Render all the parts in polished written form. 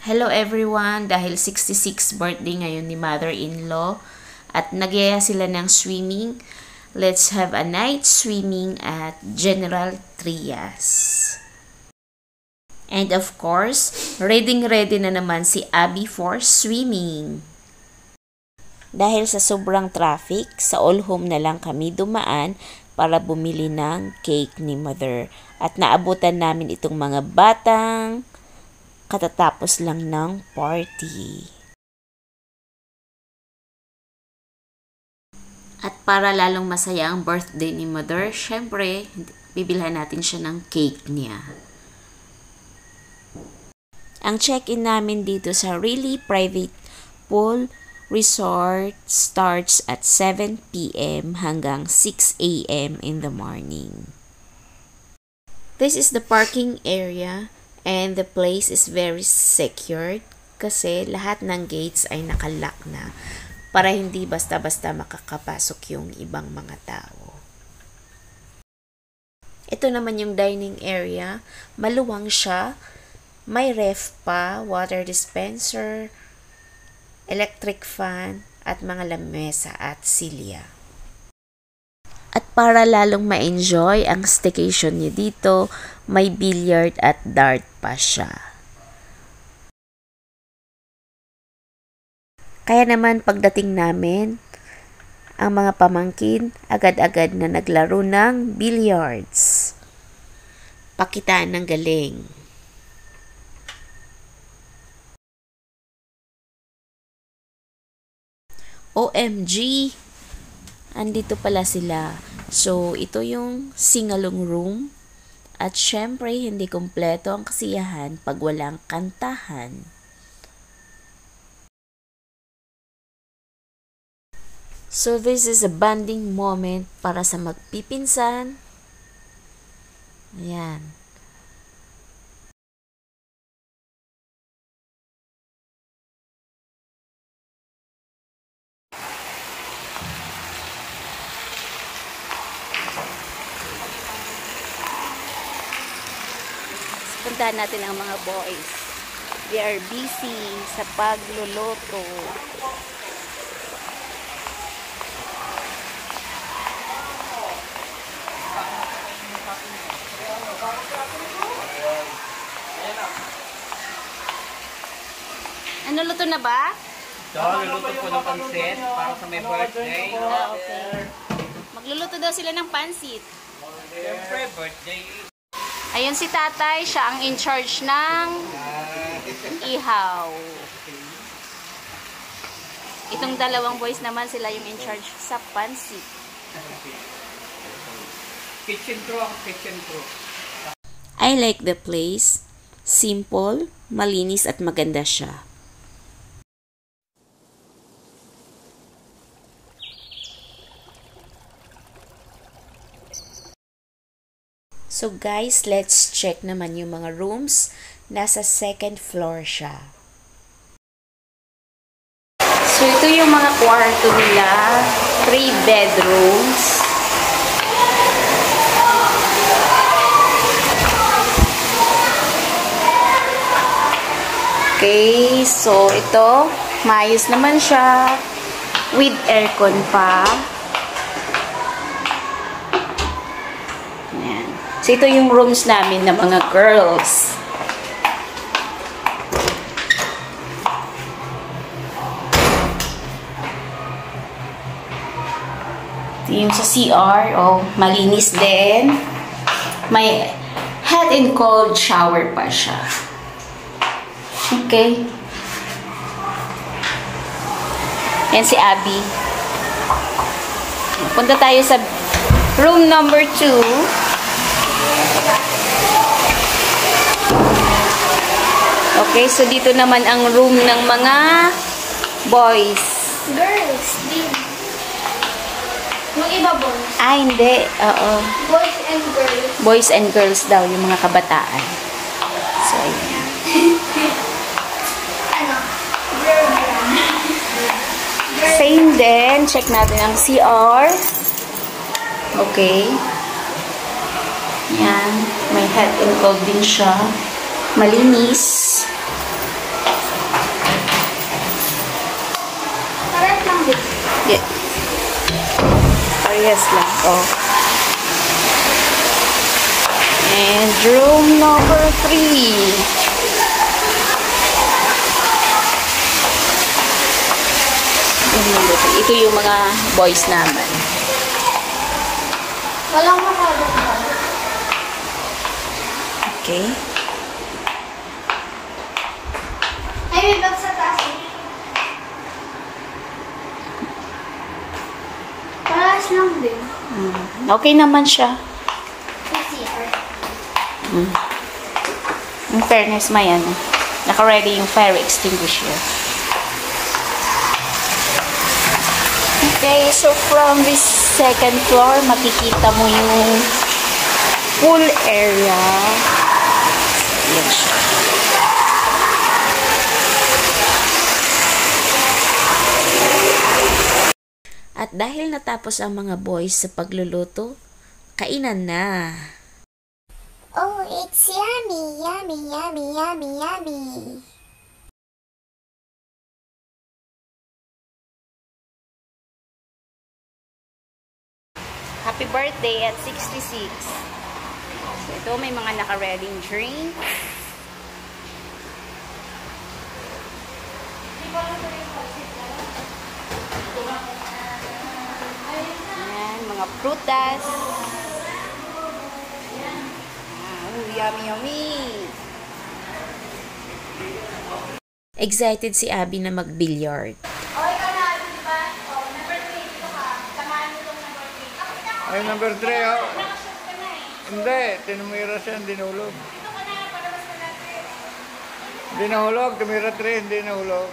Hello everyone! Dahil 66th birthday ngayon ni mother-in-law at nagyaya sila ng swimming, let's have a night swimming at General Trias. And of course, ready na naman si Abby for swimming. Dahil sa sobrang traffic, sa all home na lang kami dumaan para bumili ng cake ni mother. At naabutan namin itong mga batang katatapos lang ng party. At para lalong masaya ang birthday ni mother, syempre, bibilhan natin siya ng cake niya. Ang check-in namin dito sa Really Private Pool Resort starts at 7 p.m. hanggang 6 a.m. in the morning. This is the parking area and the place is very secured kasi lahat ng gates ay nakalock na para hindi basta-basta makakapasok yung ibang mga tao. Ito naman yung dining area. Maluwang siya. May ref pa, water dispenser, electric fan, at mga lamesa at silya. At para lalong ma-enjoy ang staycation niyo dito, may billiard at dart pa siya. Kaya naman pagdating namin, ang mga pamangkin agad-agad na naglaro ng billiards. Pakitaan ng galing. OMG! Andito pala sila. So, ito yung singalong room. At syempre, hindi kumpleto ang kasiyahan pag walang kantahan. So, this is a bonding moment para sa magpipinsan. Ayan. Puntahan natin ang mga boys. They are busy sa pagluluto. Ano luto na ba? Ito, luluto po ng pansit para sa may birthday. Okay. Magluluto daw sila ng pansit. Siyempre, birthday. Ayun si tatay, siya ang in charge ng ihaw. Itong dalawang boys naman, sila yung in charge sa pansit. Kitchen crew ang kitchen crew. I like the place. Simple, malinis at maganda siya. So guys, let's check naman yung mga rooms. Nasa second floor siya. So ito yung mga kwarto nila. 3 bedrooms. Okay, so ito, maayos naman siya. With aircon pa. So, ito yung rooms namin ng mga girls. Ito yung sa CR. Oh, malinis din. May hot and cold shower pa siya. Okay. Yan si Abby. Punta tayo sa room number 2. Okay, so dito naman ang room ng mga boys. Girls, din. Yung iba boys. Ah, hindi. Oo. Boys and girls. Boys and girls daw, yung mga kabataan. So, ayan. Ano? Girl. Same din. Check natin ang CR. Okay. Yan. May hot and cold din siya. Malinis. Parehas lang. Oh. And room number 3. Ito yung mga boys naman. Walang makadagdag. Okay. Ay, may bag sa taas. Parehas lang din. Okay naman siya. PCR. In fairness, may ano. Naka-ready yung fire extinguisher. Okay, so from this second floor, makikita mo yung pool area. Yan siya. At dahil natapos ang mga boys sa pagluluto, kainan na. Oh, it's yummy, yummy, yummy, yummy, yummy. Happy birthday at 66. So ito may mga naka-reading drink. Ayan, mga prutas. Yummy, yummy. Excited si Abby na mag-billiard. Ay, number 3, oh. Hindi, tinumira siya, hindi nahulog. Hindi nahulog, tumira 3, hindi nahulog.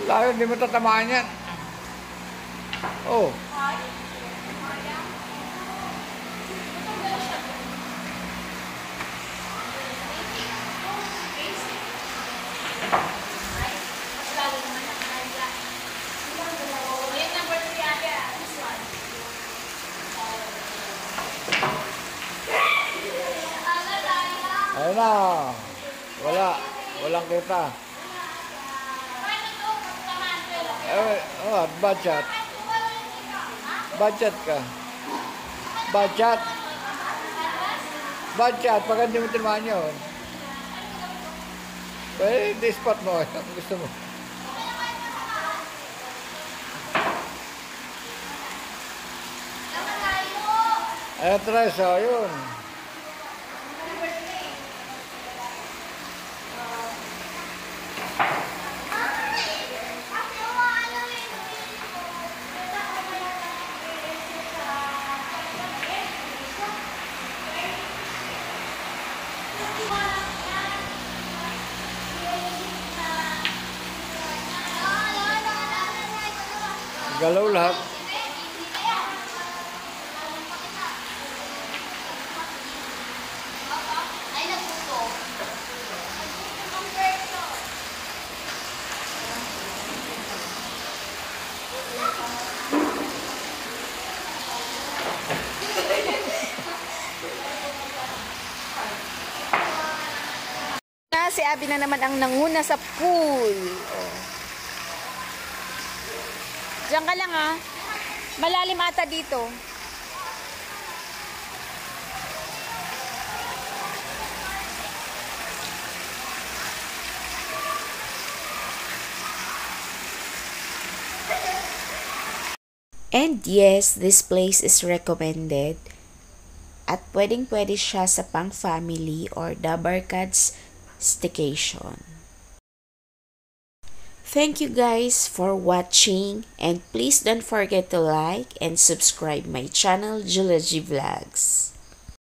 Layo, hindi mo tatamaan yan. Oh. Ayun na. Walang kita. Bad shot. Bad shot ka. Bad shot. Bad shot. Pag hindi mo tinamaan yun. Hindi spot mo. Ang gusto mo. Ayun, tres. Ayun. Galaw lahat. Si Abby na naman ang nanguna sa pool. Oh. Diyan ka lang ah. Malalim ata dito. And yes, this place is recommended. At pwedeng-pwede siya sa pang-family or Dabarkads staycation. Thank you guys for watching, and please don't forget to like and subscribe my channel, Julia G Vlogs.